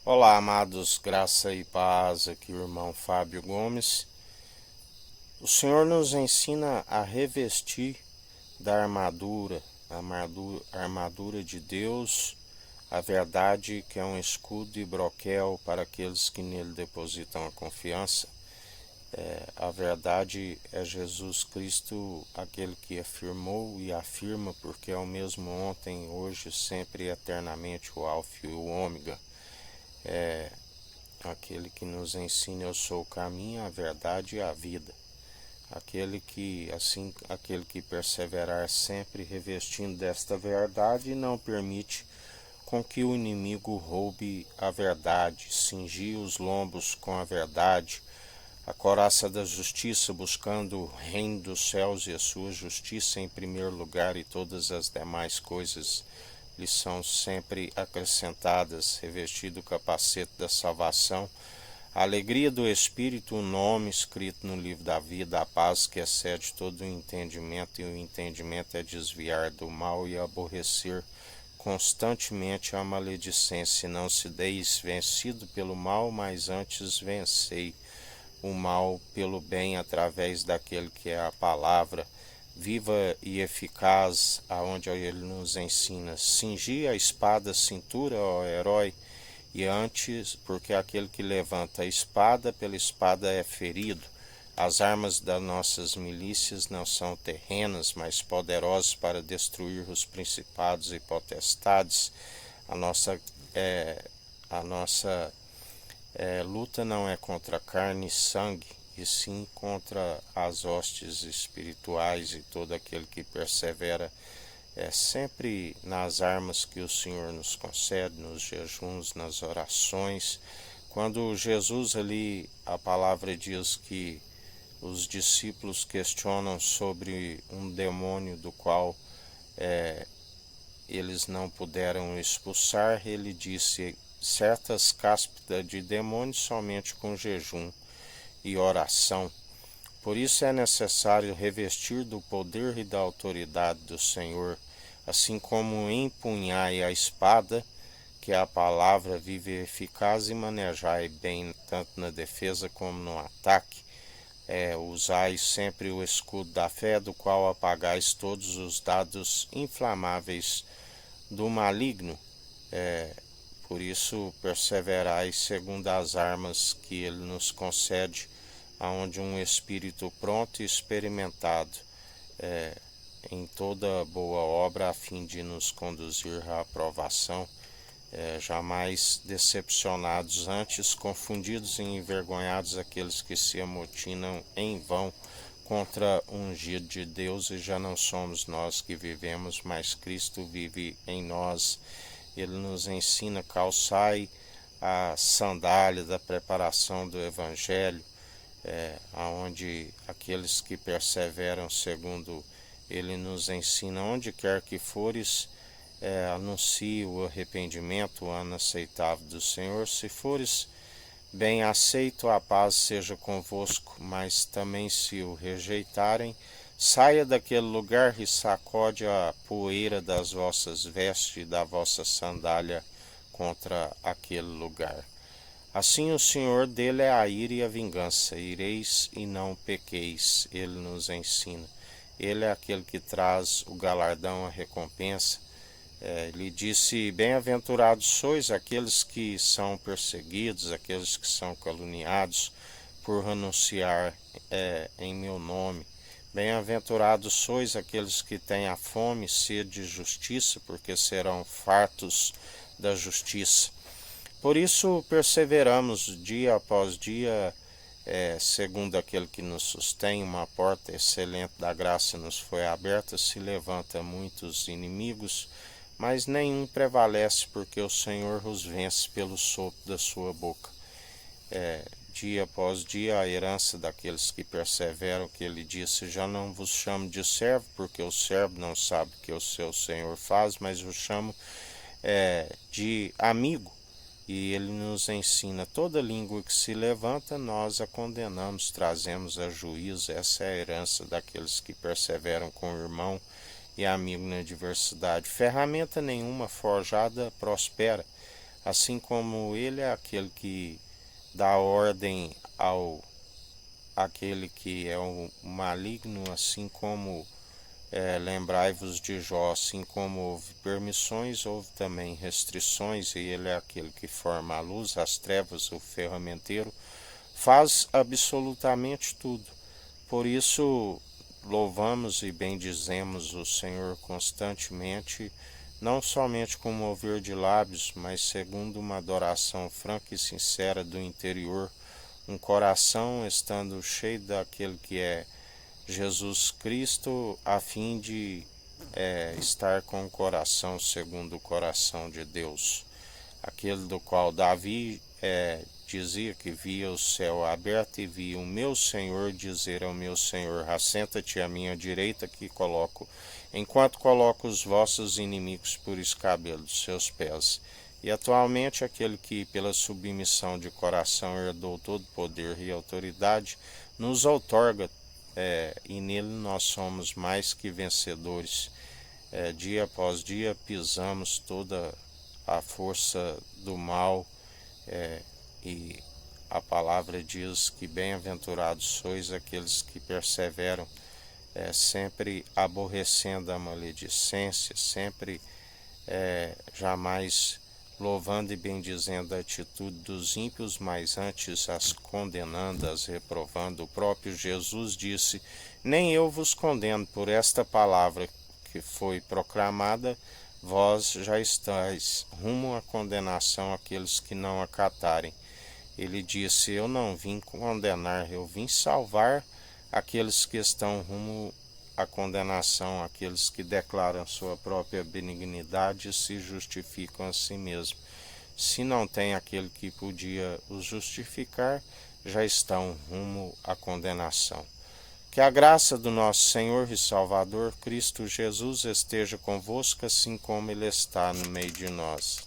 Olá, amados, graça e paz, aqui o irmão Fábio Gomes. O Senhor nos ensina a revestir da armadura de Deus, a verdade que é um escudo e broquel para aqueles que nele depositam a confiança. A verdade é Jesus Cristo, aquele que afirmou e afirma, porque é o mesmo ontem, hoje, sempre e eternamente, o Alfa e o Ômega. Aquele que nos ensina: eu sou o caminho, a verdade e a vida. Aquele que perseverar sempre revestindo desta verdade não permite com que o inimigo roube a verdade, cingir os lombos com a verdade, a couraça da justiça, buscando o reino dos céus e a sua justiça em primeiro lugar, e todas as demais coisas lhe são sempre acrescentadas, revestido o capacete da salvação, a alegria do Espírito, o nome escrito no livro da vida, a paz que excede todo o entendimento, e o entendimento é desviar do mal e aborrecer constantemente a maledicência. Não se deis vencido pelo mal, mas antes vencei o mal pelo bem, através daquele que é a palavra viva e eficaz, aonde ele nos ensina: cingir a espada à cintura, ó herói, e antes, porque aquele que levanta a espada, pela espada é ferido. As armas das nossas milícias não são terrenas, mas poderosas para destruir os principados e potestades. A nossa, é, a nossa luta não é contra carne e sangue, e sim contra as hostes espirituais, e todo aquele que persevera sempre nas armas que o Senhor nos concede, nos jejuns, nas orações. Quando Jesus ali, a palavra diz que os discípulos questionam sobre um demônio do qual eles não puderam expulsar, ele disse: certas cáspidas de demônios somente com jejum e oração. Por isso é necessário revestir do poder e da autoridade do Senhor, assim como empunhai a espada, que é a palavra viva e eficaz, e manejai bem tanto na defesa como no ataque. Usai sempre o escudo da fé, do qual apagais todos os dados inflamáveis do maligno. Por isso perseverai segundo as armas que ele nos concede, aonde um espírito pronto e experimentado em toda boa obra, a fim de nos conduzir à aprovação, jamais decepcionados, antes confundidos e envergonhados aqueles que se amotinam em vão contra o ungido de Deus. E já não somos nós que vivemos, mas Cristo vive em nós. Ele nos ensina: calçai a sandália da preparação do Evangelho, aonde aqueles que perseveram segundo ele nos ensina: onde quer que fores, anuncie o arrependimento, o ano aceitável do Senhor. Se fores bem aceito, a paz seja convosco, mas também se o rejeitarem, saia daquele lugar e sacode a poeira das vossas vestes e da vossa sandália contra aquele lugar. Assim o Senhor dele é a ira e a vingança, ireis e não pequeis, ele nos ensina. Ele é aquele que traz o galardão, a recompensa. Ele disse: bem-aventurados sois aqueles que são perseguidos, aqueles que são caluniados por anunciar em meu nome. Bem-aventurados sois aqueles que têm a fome e sede de justiça, porque serão fartos da justiça. Por isso perseveramos dia após dia, segundo aquele que nos sustém. Uma porta excelente da graça nos foi aberta, se levanta muitos inimigos, mas nenhum prevalece, porque o Senhor os vence pelo sopro da sua boca. Dia após dia, a herança daqueles que perseveram, que ele disse: já não vos chamo de servo, porque o servo não sabe o que o seu Senhor faz, mas vos chamo de amigo. E ele nos ensina: toda língua que se levanta, nós a condenamos, trazemos a juízo. Essa é a herança daqueles que perseveram com o irmão e amigo na adversidade. Ferramenta nenhuma forjada prospera. assim como ele é aquele que dá ordem ao aquele que é o maligno, assim como lembrai-vos de Jó, assim como houve permissões, houve também restrições, e ele é aquele que forma a luz, as trevas, o ferramenteiro, faz absolutamente tudo. Por isso, louvamos e bendizemos o Senhor constantemente, não somente com mover de lábios, mas segundo uma adoração franca e sincera do interior, um coração estando cheio daquele que é Jesus Cristo, a fim de estar com o coração segundo o coração de Deus, aquele do qual Davi dizia que via o céu aberto e via o meu Senhor dizer ao meu Senhor: assenta-te à minha direita, que enquanto coloco os vossos inimigos por escabelo dos seus pés. E atualmente aquele que pela submissão de coração herdou todo poder e autoridade, nos outorga, e nele nós somos mais que vencedores. Dia após dia pisamos toda a força do mal, e a palavra diz que bem-aventurados sois aqueles que perseveram, sempre aborrecendo a maledicência, sempre jamais louvando e bendizendo a atitude dos ímpios, mas antes as condenando, as reprovando. O próprio Jesus disse: nem eu vos condeno, por esta palavra que foi proclamada, vós já estáis rumo à condenação aqueles que não acatarem. Ele disse: eu não vim condenar, eu vim salvar aqueles que estão rumo à condenação, aqueles que declaram sua própria benignidade e se justificam a si mesmos. Se não tem aquele que podia os justificar, já estão rumo à condenação. Que a graça do nosso Senhor e Salvador Cristo Jesus esteja convosco, assim como Ele está no meio de nós.